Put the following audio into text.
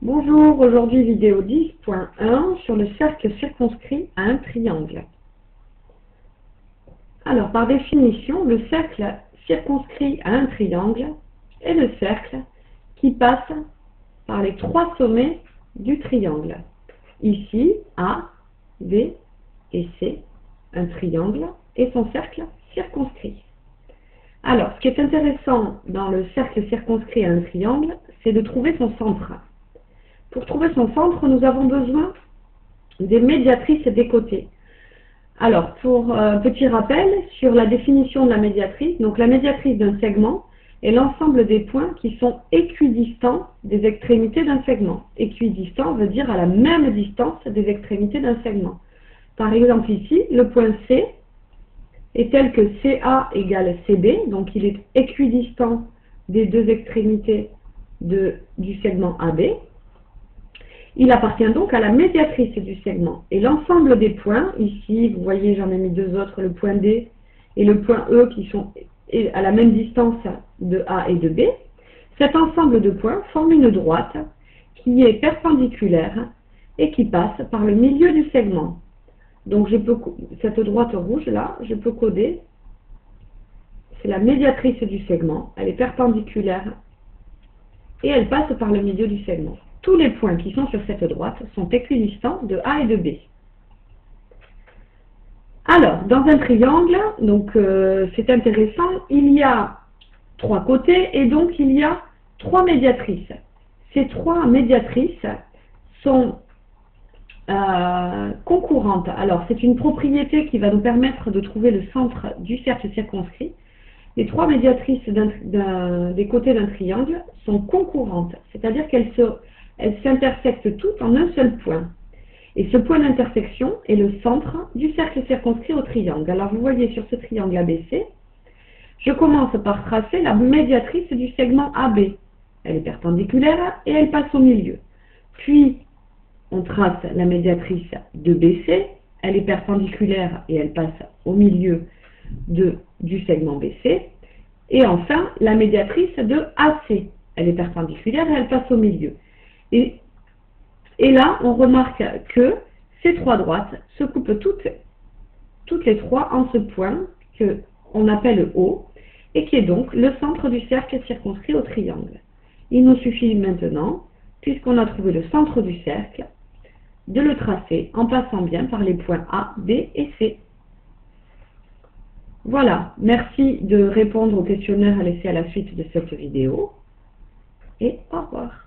Bonjour, aujourd'hui vidéo 10.1 sur le cercle circonscrit à un triangle. Alors, par définition, le cercle circonscrit à un triangle est le cercle qui passe par les trois sommets du triangle. Ici, A, B et C, un triangle et son cercle circonscrit. Alors, ce qui est intéressant dans le cercle circonscrit à un triangle, c'est de trouver son centre. Pour trouver son centre, nous avons besoin des médiatrices des côtés. Alors, pour petit rappel sur la définition de la médiatrice, donc la médiatrice d'un segment est l'ensemble des points qui sont équidistants des extrémités d'un segment. Équidistant veut dire à la même distance des extrémités d'un segment. Par exemple ici, le point C est tel que CA égale CB, donc il est équidistant des deux extrémités du segment AB. Il appartient donc à la médiatrice du segment. Et l'ensemble des points, ici, vous voyez, j'en ai mis deux autres, le point D et le point E, qui sont à la même distance de A et de B. Cet ensemble de points forme une droite qui est perpendiculaire et qui passe par le milieu du segment. Donc, cette droite rouge-là, je peux coder, c'est la médiatrice du segment. Elle est perpendiculaire et elle passe par le milieu du segment. Tous les points qui sont sur cette droite sont équidistants de A et de B. Alors, dans un triangle, donc c'est intéressant, il y a trois côtés et donc il y a trois médiatrices. Ces trois médiatrices sont concurrentes. Alors, c'est une propriété qui va nous permettre de trouver le centre du cercle circonscrit. Les trois médiatrices des côtés d'un triangle sont concurrentes, c'est-à-dire qu'elles s'intersectent toutes en un seul point. Et ce point d'intersection est le centre du cercle circonscrit au triangle. Alors vous voyez sur ce triangle ABC, je commence par tracer la médiatrice du segment AB. Elle est perpendiculaire et elle passe au milieu. Puis on trace la médiatrice de BC, elle est perpendiculaire et elle passe au milieu du segment BC. Et enfin la médiatrice de AC, elle est perpendiculaire et elle passe au milieu. Et là, on remarque que ces trois droites se coupent toutes les trois en ce point qu'on appelle O et qui est donc le centre du cercle circonscrit au triangle. Il nous suffit maintenant, puisqu'on a trouvé le centre du cercle, de le tracer en passant bien par les points A, B et C. Voilà, merci de répondre au questionnaire laissé à la suite de cette vidéo et au revoir.